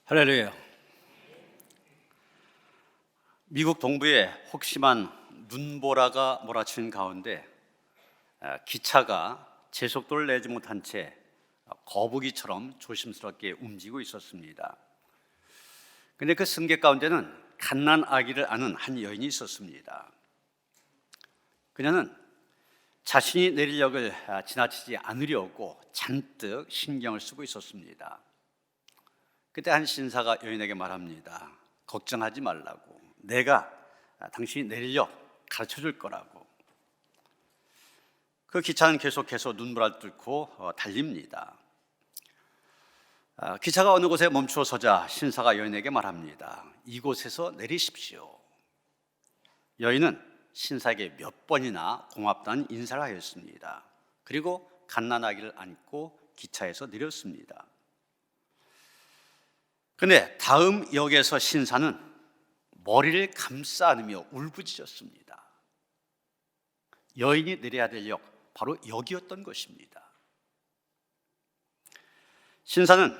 할렐루야. 미국 동부에 혹심한 눈보라가 몰아치는 가운데 기차가 제속도를 내지 못한 채 거북이처럼 조심스럽게 움직이고 있었습니다. 그런데 그 승객 가운데는 갓난 아기를 안은 한 여인이 있었습니다. 그녀는 자신이 내릴 역을 지나치지 않으려고 잔뜩 신경을 쓰고 있었습니다. 그때 한 신사가 여인에게 말합니다. 걱정하지 말라고. 내가 당신이 내릴 역 가르쳐 줄 거라고. 그 기차는 계속해서 눈보라를 뚫고 달립니다. 기차가 어느 곳에 멈추어 서자 신사가 여인에게 말합니다. 이곳에서 내리십시오. 여인은 신사에게 몇 번이나 고맙다는 인사를 하였습니다. 그리고 갓난아기를 안고 기차에서 내렸습니다. 그런데 다음 역에서 신사는 머리를 감싸 안으며 울부짖었습니다. 여인이 내려야 될 역, 바로 여기였던 것입니다. 신사는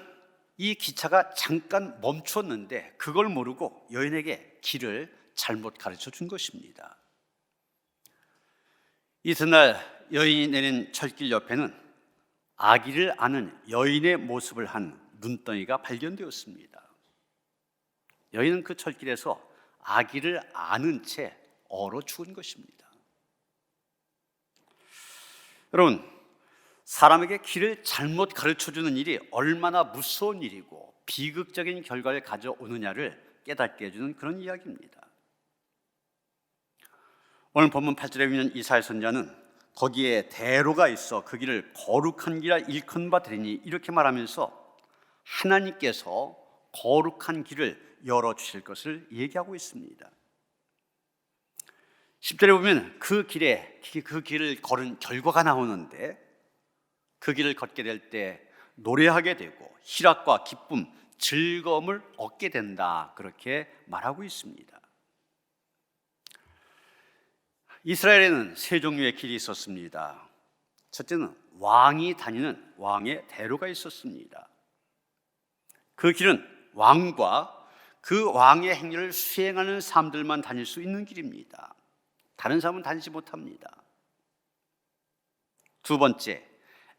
이 기차가 잠깐 멈췄는데 그걸 모르고 여인에게 길을 잘못 가르쳐 준 것입니다. 이튿날 여인이 내린 철길 옆에는 아기를 안은 여인의 모습을 한 눈덩이가 발견되었습니다. 여인은 그 철길에서 아기를 안은 채 얼어 죽은 것입니다. 여러분, 사람에게 길을 잘못 가르쳐주는 일이 얼마나 무서운 일이고 비극적인 결과를 가져오느냐를 깨닫게 해주는 그런 이야기입니다. 오늘 본문 8절에 보면 이사야 선지자는 거기에 대로가 있어 그 길을 거룩한 길이라 일컫는 바 되리니 이렇게 말하면서 하나님께서 거룩한 길을 열어주실 것을 얘기하고 있습니다. 10절에 보면 그 길을 걸은 결과가 나오는데 그 길을 걷게 될 때 노래하게 되고 희락과 기쁨, 즐거움을 얻게 된다, 그렇게 말하고 있습니다. 이스라엘에는 세 종류의 길이 있었습니다. 첫째는 왕이 다니는 왕의 대로가 있었습니다. 그 길은 왕과 그 왕의 행위를 수행하는 사람들만 다닐 수 있는 길입니다. 다른 사람은 다니지 못합니다. 두 번째,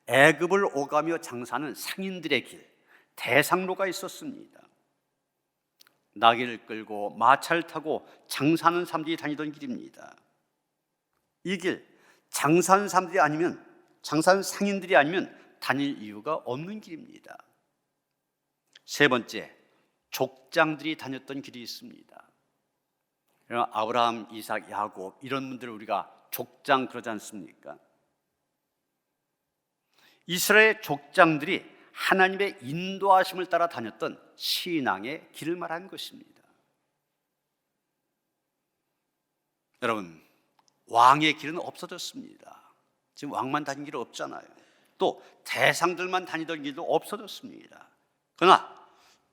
애굽을 오가며 장사하는 상인들의 길, 대상로가 있었습니다. 나귀를 끌고 마차를 타고 장사하는 사람들이 다니던 길입니다. 이 길, 장사하는 상인들이 아니면 다닐 이유가 없는 길입니다. 세 번째, 족장들이 다녔던 길이 있습니다. 아브라함, 이삭, 야곱 이런 분들을 우리가 족장 그러지 않습니까? 이스라엘 족장들이 하나님의 인도하심을 따라 다녔던 신앙의 길을 말하는 것입니다. 여러분, 왕의 길은 없어졌습니다. 지금 왕만 다닌 길은 없잖아요. 또 대상들만 다니던 길도 없어졌습니다. 그러나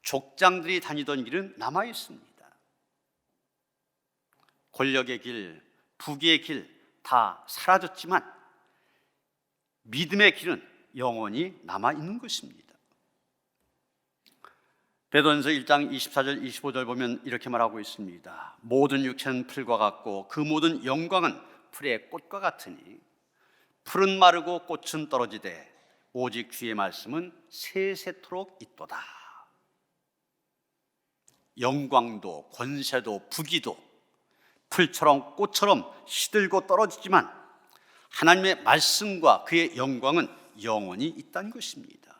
족장들이 다니던 길은 남아 있습니다. 권력의 길, 부귀의 길 다 사라졌지만 믿음의 길은 영원히 남아 있는 것입니다. 베드로전서 1장 24절 25절 보면 이렇게 말하고 있습니다. 모든 육체는 풀과 같고 그 모든 영광은 풀의 꽃과 같으니 풀은 마르고 꽃은 떨어지되 오직 주의 말씀은 세세토록 있도다. 영광도 권세도 부귀도 풀처럼 꽃처럼 시들고 떨어지지만 하나님의 말씀과 그의 영광은 영원히 있다는 것입니다.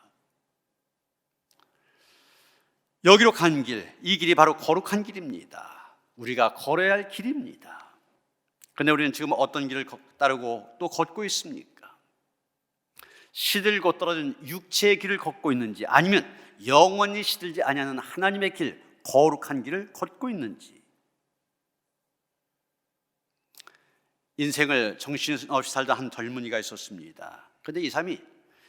여기로 간 길, 이 길이 바로 거룩한 길입니다. 우리가 걸어야 할 길입니다. 그런데 우리는 지금 어떤 길을 따르고 또 걷고 있습니까? 시들고 떨어진 육체의 길을 걷고 있는지, 아니면 영원히 시들지 아니하는 하나님의 길, 거룩한 길을 걷고 있는지. 인생을 정신없이 살다 한 젊은이가 있었습니다. 그런데 이 사람이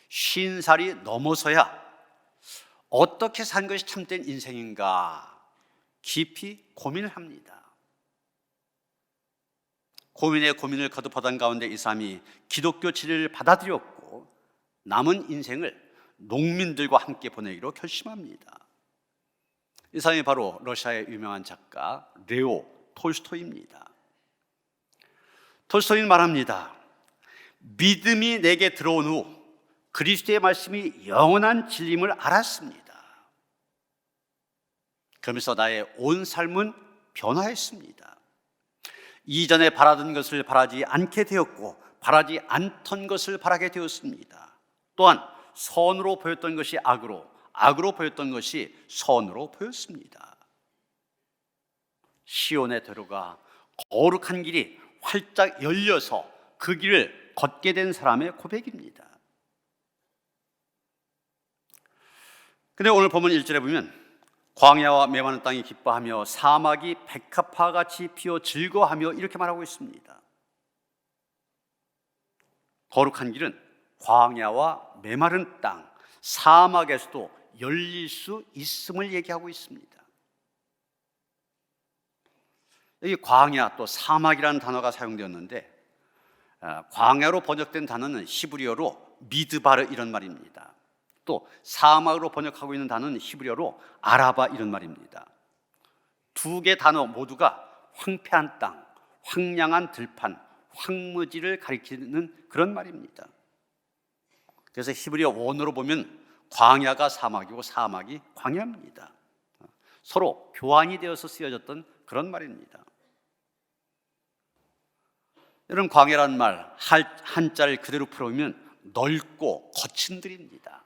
50살이 넘어서야 어떻게 산 것이 참된 인생인가 깊이 고민을 합니다. 고민에 고민을 거듭하던 가운데 이 사람이 기독교 진리를 받아들였고 남은 인생을 농민들과 함께 보내기로 결심합니다. 이 사람이 바로 러시아의 유명한 작가 레오 톨스토이입니다. 톨스토이는 말합니다. 믿음이 내게 들어온 후 그리스도의 말씀이 영원한 진리임을 알았습니다. 그러면서 나의 온 삶은 변화했습니다. 이전에 바라던 것을 바라지 않게 되었고 바라지 않던 것을 바라게 되었습니다. 또한 선으로 보였던 것이 악으로, 악으로 보였던 것이 선으로 보였습니다. 시온의 도로가 거룩한 길이 활짝 열려서 그 길을 걷게 된 사람의 고백입니다. 근데 오늘 본문 1절에 보면 광야와 메마른 땅이 기뻐하며 사막이 백합화같이 피어 즐거워하며 이렇게 말하고 있습니다. 거룩한 길은 광야와 메마른 땅, 사막에서도 열릴 수 있음을 얘기하고 있습니다. 여기 광야 또 사막이라는 단어가 사용되었는데 광야로 번역된 단어는 히브리어로 미드바르 이런 말입니다. 또 사막으로 번역하고 있는 단어는 히브리어로 아라바 이런 말입니다. 두 개 단어 모두가 황폐한 땅, 황량한 들판, 황무지를 가리키는 그런 말입니다. 그래서 히브리어 원어로 보면 광야가 사막이고 사막이 광야입니다. 서로 교환이 되어서 쓰여졌던 그런 말입니다. 이런 광야라는 말 한자를 그대로 풀어보면 넓고 거친 들입니다.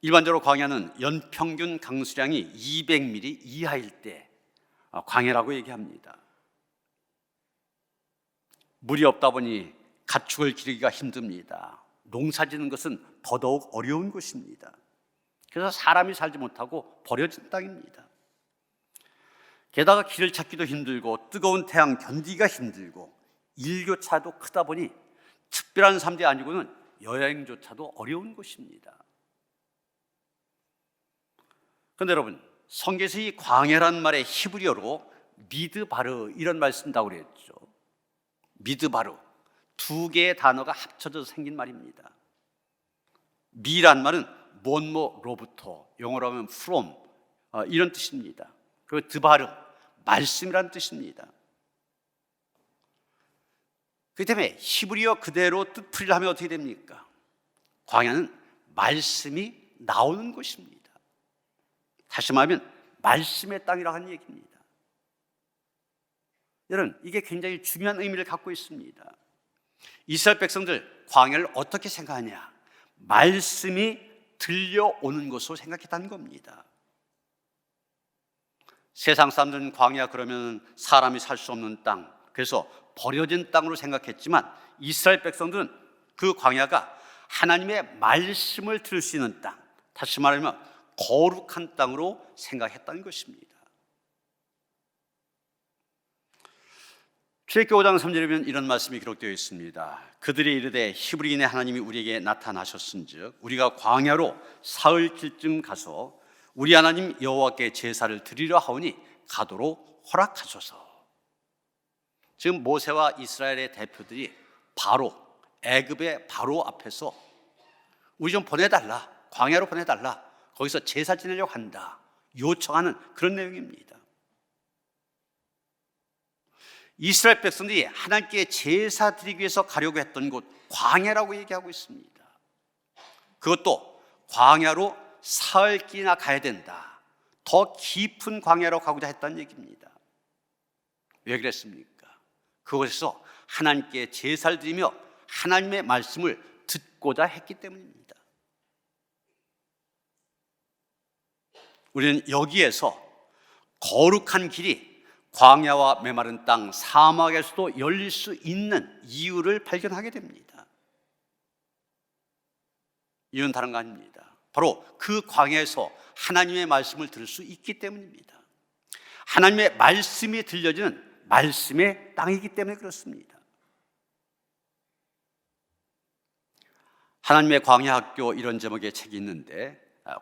일반적으로 광야는 연평균 강수량이 200mm 이하일 때 광야라고 얘기합니다. 물이 없다 보니 가축을 기르기가 힘듭니다. 농사 짓는 것은 더더욱 어려운 것입니다. 그래서 사람이 살지 못하고 버려진 땅입니다. 게다가 길을 찾기도 힘들고 뜨거운 태양 견디기가 힘들고 일교차도 크다 보니 특별한 삶이 아니고는 여행조차도 어려운 곳입니다. 그런데 여러분, 성경에서 이 광야라는 말의 히브리어로 미드바르 이런 말 쓴다고 그랬죠. 미드바르, 두 개의 단어가 합쳐져서 생긴 말입니다. 미란 말은 뭐로부터, 영어로 하면 from 이런 뜻입니다. 그리고 드바르, 말씀이라는 뜻입니다. 그렇기 때문에 히브리어 그대로 뜻풀이를 하면 어떻게 됩니까? 광야는 말씀이 나오는 곳입니다. 다시 말하면 말씀의 땅이라고 하는 얘기입니다. 여러분, 이게 굉장히 중요한 의미를 갖고 있습니다. 이스라엘 백성들 광야를 어떻게 생각하냐? 말씀이 들려오는 것으로 생각했다는 겁니다. 세상 사람들은 광야 그러면 사람이 살 수 없는 땅, 그래서 버려진 땅으로 생각했지만 이스라엘 백성들은 그 광야가 하나님의 말씀을 들을 수 있는 땅, 다시 말하면 거룩한 땅으로 생각했다는 것입니다. 출애굽기 5장 3절에 보면 이런 말씀이 기록되어 있습니다. 그들이 이르되 히브리인의 하나님이 우리에게 나타나셨은즉 우리가 광야로 사흘길쯤 가서 우리 하나님 여호와께 제사를 드리려 하오니 가도록 허락하소서. 지금 모세와 이스라엘의 대표들이 바로 애굽의 바로 앞에서 우리 좀 보내달라, 광야로 보내달라, 거기서 제사 지내려고 한다 요청하는 그런 내용입니다. 이스라엘 백성들이 하나님께 제사 드리기 위해서 가려고 했던 곳 광야라고 얘기하고 있습니다. 그것도 광야로 사흘길이나 가야 된다, 더 깊은 광야로 가고자 했다는 얘기입니다. 왜 그랬습니까? 그곳에서 하나님께 제사를 드리며 하나님의 말씀을 듣고자 했기 때문입니다. 우리는 여기에서 거룩한 길이 광야와 메마른 땅, 사막에서도 열릴 수 있는 이유를 발견하게 됩니다. 이유는 다른 거 아닙니다. 바로 그 광야에서 하나님의 말씀을 들을 수 있기 때문입니다. 하나님의 말씀이 들려지는 말씀의 땅이기 때문에 그렇습니다. 하나님의 광야학교 이런 제목의 책이 있는데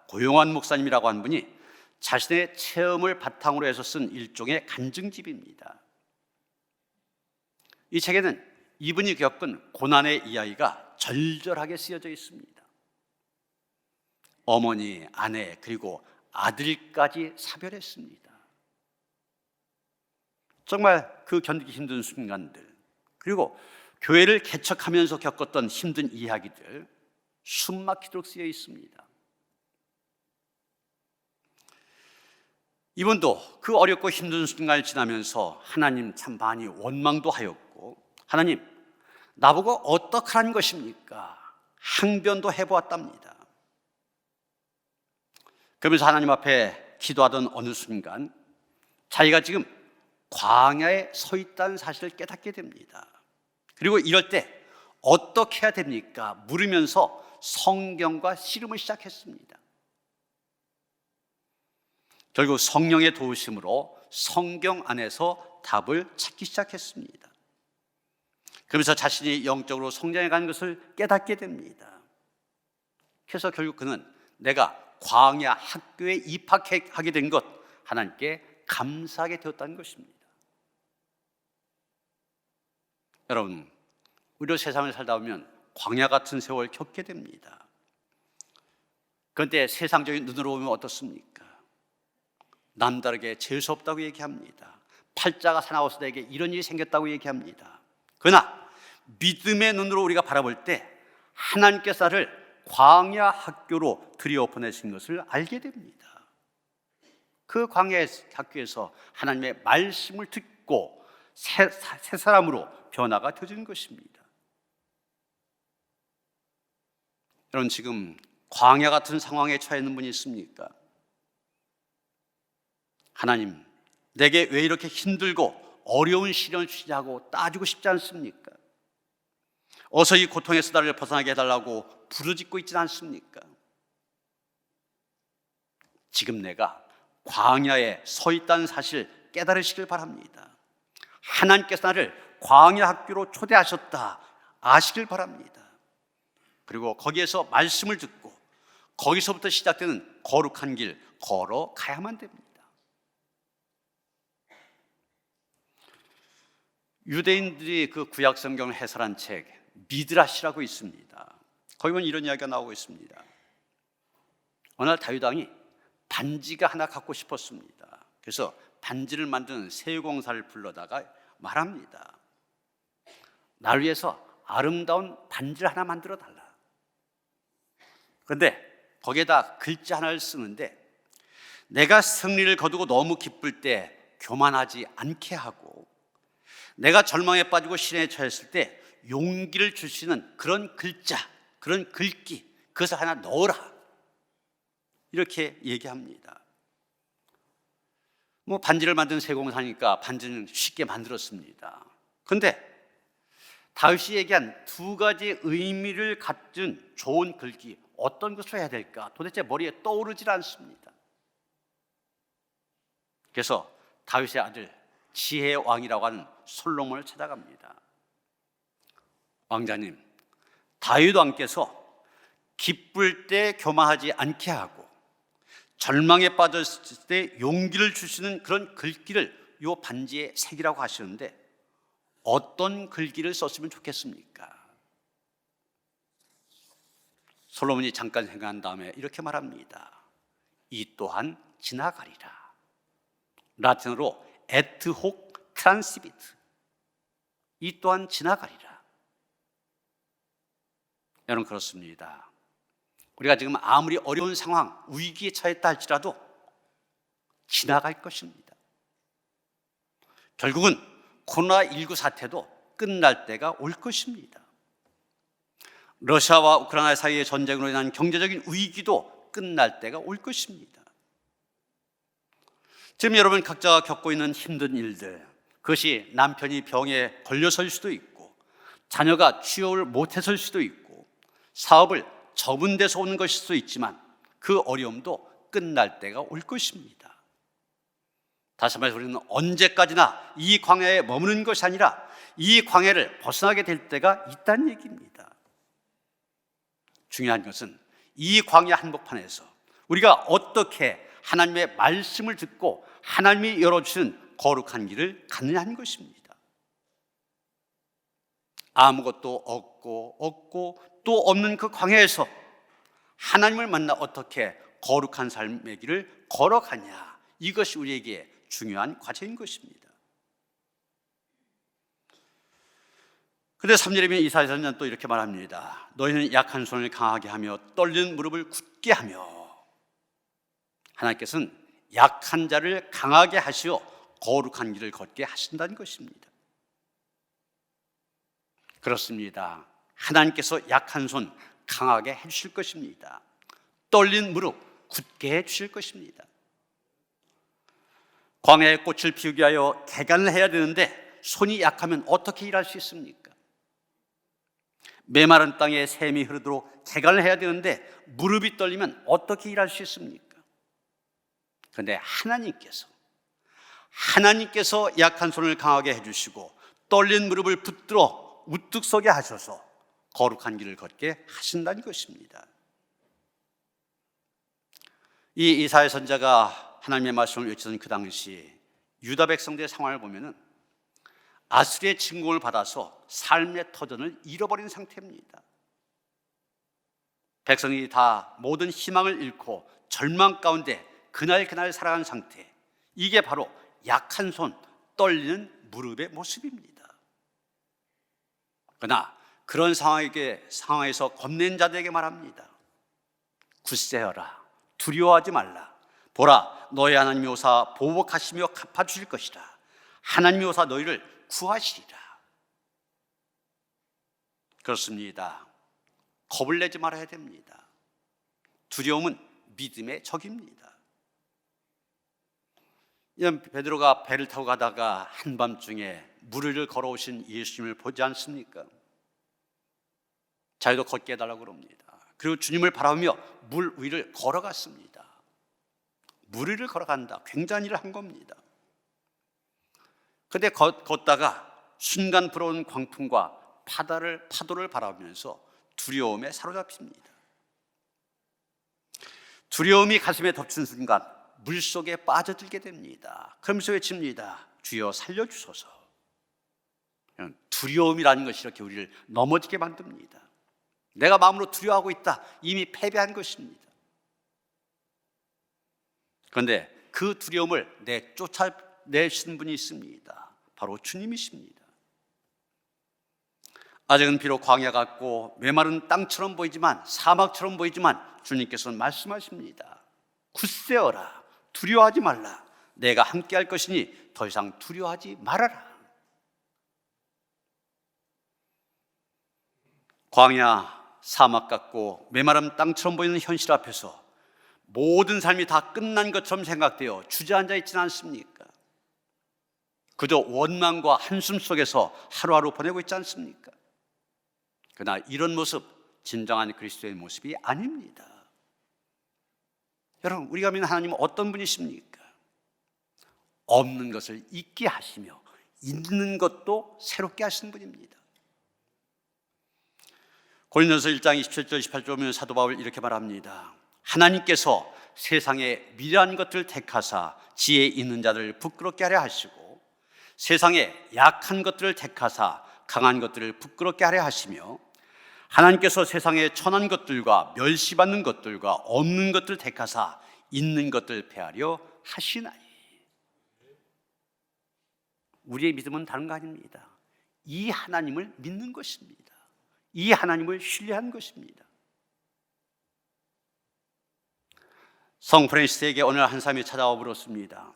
고용환 목사님이라고 하는 분이 자신의 체험을 바탕으로 해서 쓴 일종의 간증집입니다. 이 책에는 이분이 겪은 고난의 이야기가 절절하게 쓰여져 있습니다. 어머니, 아내, 그리고 아들까지 사별했습니다. 정말 그 견디기 힘든 순간들, 그리고 교회를 개척하면서 겪었던 힘든 이야기들 숨막히도록 쓰여 있습니다. 이분도 그 어렵고 힘든 순간을 지나면서 하나님 참 많이 원망도 하였고, 하나님 나보고 어떡하라는 것입니까? 항변도 해보았답니다. 그러면서 하나님 앞에 기도하던 어느 순간 자기가 지금 광야에 서 있다는 사실을 깨닫게 됩니다. 그리고 이럴 때 어떻게 해야 됩니까? 물으면서 성경과 씨름을 시작했습니다. 결국 성령의 도우심으로 성경 안에서 답을 찾기 시작했습니다. 그러면서 자신이 영적으로 성장해 가는 것을 깨닫게 됩니다. 그래서 결국 그는 내가 광야 학교에 입학하게 된 것, 하나님께 감사하게 되었다는 것입니다. 여러분, 우리도 세상을 살다 보면 광야 같은 세월 겪게 됩니다. 그런데 세상적인 눈으로 보면 어떻습니까? 남다르게 재수 없다고 얘기합니다. 팔자가 사나워서 내게 이런 일이 생겼다고 얘기합니다. 그러나 믿음의 눈으로 우리가 바라볼 때 하나님께서 나를 광야 학교로 들여보내신 것을 알게 됩니다. 그 광야 학교에서 하나님의 말씀을 듣고 새 사람으로 변화가 되어지는 것입니다. 여러분, 지금 광야 같은 상황에 처해 있는 분이 있습니까? 하나님, 내게 왜 이렇게 힘들고 어려운 시련을 주시냐고 따지고 싶지 않습니까? 어서 이 고통에서 나를 벗어나게 해달라고 부르짖고 있지 않습니까? 지금 내가 광야에 서 있다는 사실 깨달으시길 바랍니다. 하나님께서 나를 광야 학교로 초대하셨다 아시길 바랍니다. 그리고 거기에서 말씀을 듣고 거기서부터 시작되는 거룩한 길 걸어가야만 됩니다. 유대인들이 그 구약 성경을 해설한 책 미드라시라고 있습니다. 거기 보면 이런 이야기가 나오고 있습니다. 어느 날 다윗 왕이 반지가 하나 갖고 싶었습니다. 그래서 반지를 만드는 세공사를 불러다가 말합니다. 날 위해서 아름다운 반지를 하나 만들어 달라. 그런데 거기에다 글자 하나를 쓰는데, 내가 승리를 거두고 너무 기쁠 때 교만하지 않게 하고, 내가 절망에 빠지고 시련에 처했을 때 용기를 줄 수 있는 그런 글자, 그런 글귀, 그것을 하나 넣어라, 이렇게 얘기합니다. 반지를 만든 세공사니까 반지는 쉽게 만들었습니다. 그런데 다윗이 얘기한 두 가지 의미를 갖춘 좋은 글귀, 어떤 것을 해야 될까 도대체 머리에 떠오르질 않습니다. 그래서 다윗의 아들 지혜의 왕이라고 하는 솔로몬을 찾아갑니다. 왕자님, 다윗 왕께서 기쁠 때 교만하지 않게 하고 절망에 빠졌을 때 용기를 주시는 그런 글귀를 이 반지에 새기라고 하시는데 어떤 글귀를 썼으면 좋겠습니까? 솔로몬이 잠깐 생각한 다음에 이렇게 말합니다. 이 또한 지나가리라. 라틴어로 et hoc transibit. 이 또한 지나가리라. 여러분, 그렇습니다. 우리가 지금 아무리 어려운 상황, 위기에 처했다 할지라도 지나갈 것입니다. 결국은 코로나19 사태도 끝날 때가 올 것입니다. 러시아와 우크라이나 사이의 전쟁으로 인한 경제적인 위기도 끝날 때가 올 것입니다. 지금 여러분 각자가 겪고 있는 힘든 일들, 그것이 남편이 병에 걸려서일 수도 있고, 자녀가 취업을 못해서일 수도 있고, 사업을 접은 데서 오는 것일 수도 있지만 그 어려움도 끝날 때가 올 것입니다. 다시 말해서 우리는 언제까지나 이 광야에 머무는 것이 아니라 이 광야를 벗어나게 될 때가 있다는 얘기입니다. 중요한 것은 이 광야 한복판에서 우리가 어떻게 하나님의 말씀을 듣고 하나님이 열어주신 거룩한 길을 가느냐 하는 것입니다. 아무것도 없고 또 없는 그 광야에서 하나님을 만나 어떻게 거룩한 삶의 길을 걸어가냐, 이것이 우리에게 중요한 과제인 것입니다. 그런데 3절에 보면 이사야서는 또 이렇게 말합니다. 너희는 약한 손을 강하게 하며 떨리는 무릎을 굳게 하며. 하나님께서는 약한 자를 강하게 하시어 거룩한 길을 걷게 하신다는 것입니다. 그렇습니다. 하나님께서 약한 손 강하게 해주실 것입니다. 떨린 무릎 굳게 해주실 것입니다. 광야에 꽃을 피우기 위하여 개간을 해야 되는데 손이 약하면 어떻게 일할 수 있습니까? 메마른 땅에 샘이 흐르도록 개간을 해야 되는데 무릎이 떨리면 어떻게 일할 수 있습니까? 그런데 하나님께서 약한 손을 강하게 해주시고 떨린 무릎을 붙들어 우뚝 서게 하셔서 거룩한 길을 걷게 하신다는 것입니다. 이 이사야 선지자가 하나님의 말씀을 외치던 그 당시 유다 백성들의 상황을 보면은 아수리의 침공을 받아서 삶의 터전을 잃어버린 상태입니다. 백성이 다 모든 희망을 잃고 절망 가운데 그날 살아가는 상태, 이게 바로 약한 손, 떨리는 무릎의 모습입니다. 그러나 그런 상황에서 겁낸 자들에게 말합니다. 굳세어라, 두려워하지 말라. 보라, 너희 하나님이 오사 보복하시며 갚아주실 것이라. 하나님이 오사 너희를 구하시리라. 그렇습니다. 겁을 내지 말아야 됩니다. 두려움은 믿음의 적입니다. 베드로가 배를 타고 가다가 한밤중에 물 위를 걸어오신 예수님을 보지 않습니까? 자기도 걷게 해달라고 그럽니다. 그리고 주님을 바라보며 물 위를 걸어갔습니다. 물 위를 걸어간다, 굉장한 일을 한 겁니다. 그런데 걷다가 순간 불어온 광풍과 파도를 바라보면서 두려움에 사로잡힙니다. 두려움이 가슴에 덮친 순간 물속에 빠져들게 됩니다. 그러면서 외칩니다. 주여 살려주소서. 두려움이라는 것이 이렇게 우리를 넘어지게 만듭니다. 내가 마음으로 두려워하고 있다, 이미 패배한 것입니다. 그런데 그 두려움을 쫓아내신 분이 있습니다. 바로 주님이십니다. 아직은 비록 광야 같고 메마른 땅처럼 보이지만, 사막처럼 보이지만 주님께서는 말씀하십니다. 굳세어라, 두려워하지 말라. 내가 함께 할 것이니 더 이상 두려워하지 말아라. 광야, 사막 같고 메마른 땅처럼 보이는 현실 앞에서 모든 삶이 다 끝난 것처럼 생각되어 주저앉아 있지는 않습니까? 그저 원망과 한숨 속에서 하루하루 보내고 있지 않습니까? 그러나 이런 모습, 진정한 그리스도의 모습이 아닙니다. 여러분, 우리가 믿는 하나님은 어떤 분이십니까? 없는 것을 있게 하시며 있는 것도 새롭게 하시는 분입니다. 고린도서 1장 27절 28절 보면 사도 바울 이렇게 말합니다. 하나님께서 세상에 미련한 것들을 택하사 지혜 있는 자들을 부끄럽게 하려 하시고, 세상에 약한 것들을 택하사 강한 것들을 부끄럽게 하려 하시며, 하나님께서 세상에 천한 것들과 멸시받는 것들과 없는 것들을 택하사 있는 것들을 패하려 하시나니. 우리의 믿음은 다른 거 아닙니다. 이 하나님을 믿는 것입니다. 이 하나님을 신뢰한 것입니다. 성 프란시스에게 어느 날 한 사람이 찾아와 물었습니다.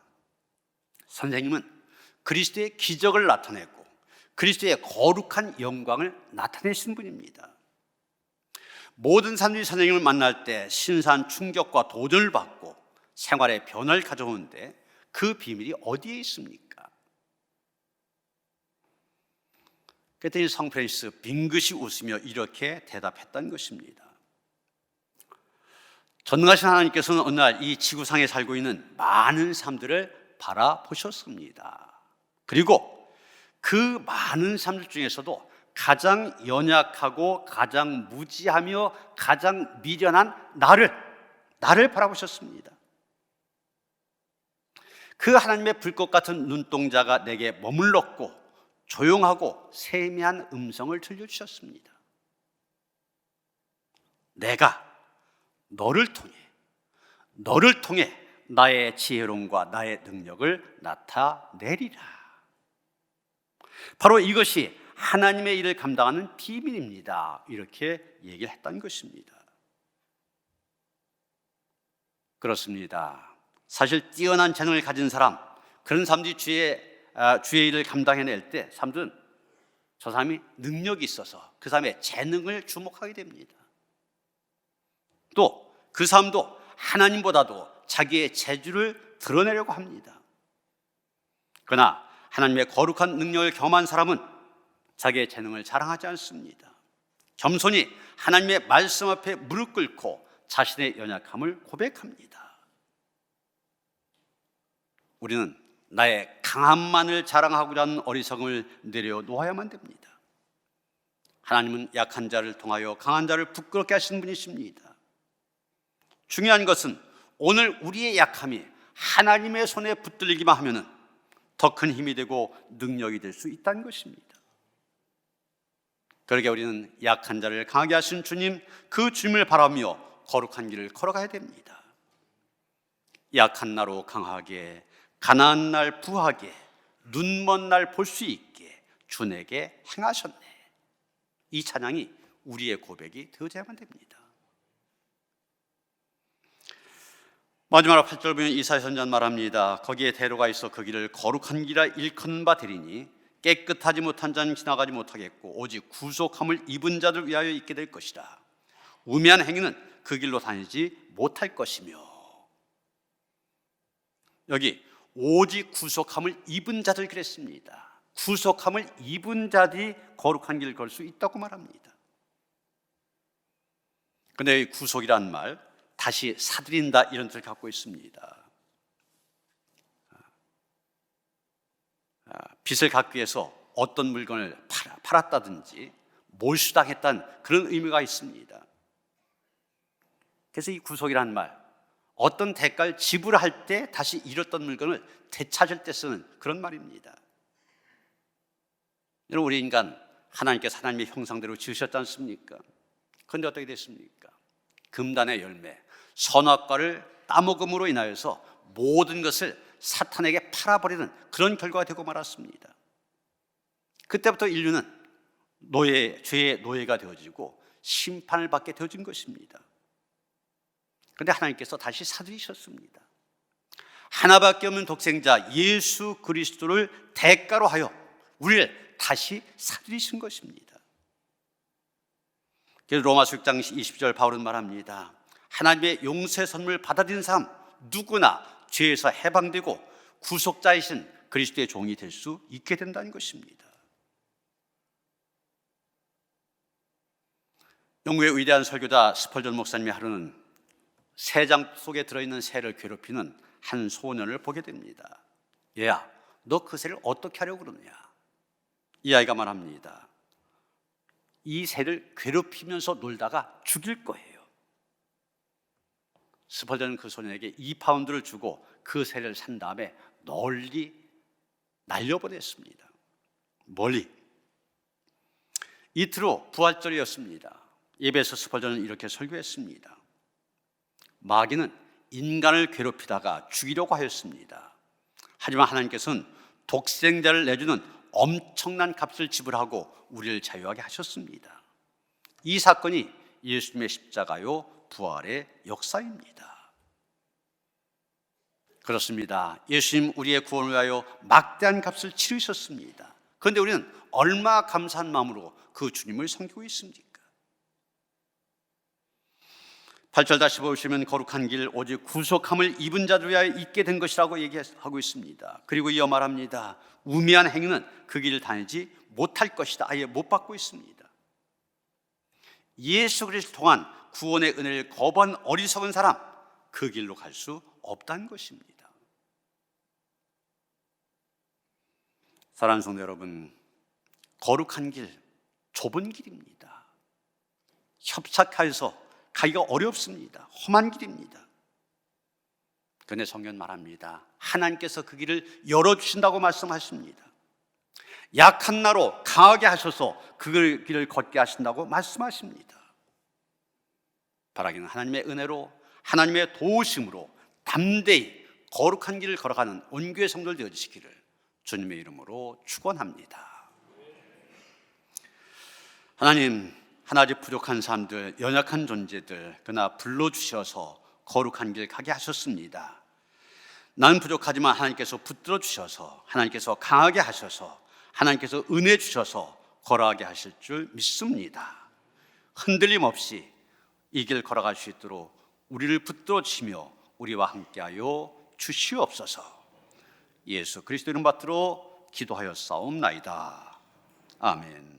선생님은 그리스도의 기적을 나타내고 그리스도의 거룩한 영광을 나타내신 분입니다. 모든 사람들이 선생님을 만날 때 신선한 충격과 도전을 받고 생활에 변화를 가져오는데 그 비밀이 어디에 있습니까? 그랬더니 성 프란시스 빙긋이 웃으며 이렇게 대답했던 것입니다. 전능하신 하나님께서는 어느 날 이 지구상에 살고 있는 많은 사람들을 바라보셨습니다. 그리고 그 많은 사람들 중에서도 가장 연약하고 가장 무지하며 가장 미련한 나를 바라보셨습니다. 그 하나님의 불꽃 같은 눈동자가 내게 머물렀고 조용하고 세미한 음성을 들려주셨습니다. 내가 너를 통해 너를 통해 나의 지혜로움과 나의 능력을 나타내리라. 바로 이것이 하나님의 일을 감당하는 비밀입니다. 이렇게 얘기를 했던 것입니다. 그렇습니다. 사실 뛰어난 재능을 가진 사람, 그런 사람들이 주의 일을 감당해낼 때 사람들은 저 사람이 능력이 있어서 그 사람의 재능을 주목하게 됩니다. 또 그 사람도 하나님보다도 자기의 재주를 드러내려고 합니다. 그러나 하나님의 거룩한 능력을 경험한 사람은 자기의 재능을 자랑하지 않습니다. 겸손히 하나님의 말씀 앞에 무릎 꿇고 자신의 연약함을 고백합니다. 우리는 나의 강함만을 자랑하고자 하는 어리석음을 내려놓아야만 됩니다. 하나님은 약한 자를 통하여 강한 자를 부끄럽게 하시는 분이십니다. 중요한 것은 오늘 우리의 약함이 하나님의 손에 붙들리기만 하면 더 큰 힘이 되고 능력이 될 수 있다는 것입니다. 그러게 우리는 약한 자를 강하게 하신 주님, 그 주님을 바라며 거룩한 길을 걸어가야 됩니다. 약한 나로 강하게, 가난한 날 부하게, 눈먼 날 볼 수 있게 주 내게 행하셨네. 이 찬양이 우리의 고백이 되어야만 됩니다. 마지막으로 8절 보면 이사야 선지자는 말합니다. 거기에 대로가 있어 그 길을 거룩한 길이라 일컫는 바 되리니 깨끗하지 못한 자는 지나가지 못하겠고 오직 구속함을 입은 자들 위하여 있게 될 것이라. 우매한 행위는 그 길로 다니지 못할 것이며. 여기 오직 구속함을 입은 자들 그랬습니다. 구속함을 입은 자들이 거룩한 길을 걸 수 있다고 말합니다. 그런데 이 구속이란 말, 다시 사들인다, 이런 뜻을 갖고 있습니다. 빚을 갚기 위해서 어떤 물건을 팔았다든지 몰수당했다는 그런 의미가 있습니다. 그래서 이 구속이라는 말, 어떤 대가를 지불할 때 다시 잃었던 물건을 되찾을 때 쓰는 그런 말입니다. 여러분, 우리 인간 하나님께서 하나님의 형상대로 지으셨지 않습니까? 그런데 어떻게 됐습니까? 금단의 열매, 선악과를 따먹음으로 인하여서 모든 것을 사탄에게 팔아버리는 그런 결과가 되고 말았습니다. 그때부터 인류는 죄의 노예가 되어지고 심판을 받게 되어진 것입니다. 그런데 하나님께서 다시 사들이셨습니다. 하나밖에 없는 독생자 예수 그리스도를 대가로 하여 우리를 다시 사들이신 것입니다. 그래서 로마서 6장 20절 바울은 말합니다. 하나님의 용서의 선물을 받아들인 사람 누구나 죄에서 해방되고 구속자이신 그리스도의 종이 될 수 있게 된다는 것입니다. 영국의 위대한 설교자 스펄전 목사님이 하루는 새장 속에 들어있는 새를 괴롭히는 한 소년을 보게 됩니다. 얘야, 너 그 새를 어떻게 하려고 그러느냐? 이 아이가 말합니다. 이 새를 괴롭히면서 놀다가 죽일 거예요. 스펄전은 그 소년에게 2파운드를 주고 그 새를 산 다음에 널리 날려보냈습니다. 멀리. 이틀 후 부활절이었습니다. 예배에서 스펄전은 이렇게 설교했습니다. 마귀는 인간을 괴롭히다가 죽이려고 하였습니다. 하지만 하나님께서는 독생자를 내주는 엄청난 값을 지불하고 우리를 자유하게 하셨습니다. 이 사건이 예수님의 십자가요 부활의 역사입니다. 그렇습니다. 예수님 우리의 구원을 위하여 막대한 값을 치르셨습니다. 그런데 우리는 얼마나 감사한 마음으로 그 주님을 섬기고 있습니까? 8절 다시 보시면 거룩한 길 오직 구속함을 입은 자들 위하여 있게 된 것이라고 얘기하고 있습니다. 그리고 이어 말합니다. 우매한 행위는 그 길을 다니지 못할 것이다. 아예 못 받고 있습니다. 예수 그리스도 통한 구원의 은혜를 거부한 어리석은 사람, 그 길로 갈 수 없다는 것입니다. 사랑하는 성도 여러분, 거룩한 길, 좁은 길입니다. 협착해서 가기가 어렵습니다. 험한 길입니다. 그런데 성경은 말합니다. 하나님께서 그 길을 열어주신다고 말씀하십니다. 약한 나로 강하게 하셔서 그 길을 걷게 하신다고 말씀하십니다. 바라기는 하나님의 은혜로 하나님의 도우심으로 담대히 거룩한 길을 걸어가는 온교회 성도들 되어주시기를 주님의 이름으로 축원합니다. 하나님, 하나님 부족한 사람들, 연약한 존재들 그러나 불러주셔서 거룩한 길 가게 하셨습니다. 나는 부족하지만 하나님께서 붙들어 주셔서, 하나님께서 강하게 하셔서, 하나님께서 은혜 주셔서 걸어가게 하실 줄 믿습니다. 흔들림 없이 이 길 걸어갈 수 있도록 우리를 붙들어 주시며 우리와 함께하여 주시옵소서. 예수 그리스도 이름 받들어 기도하여 싸움나이다. 아멘.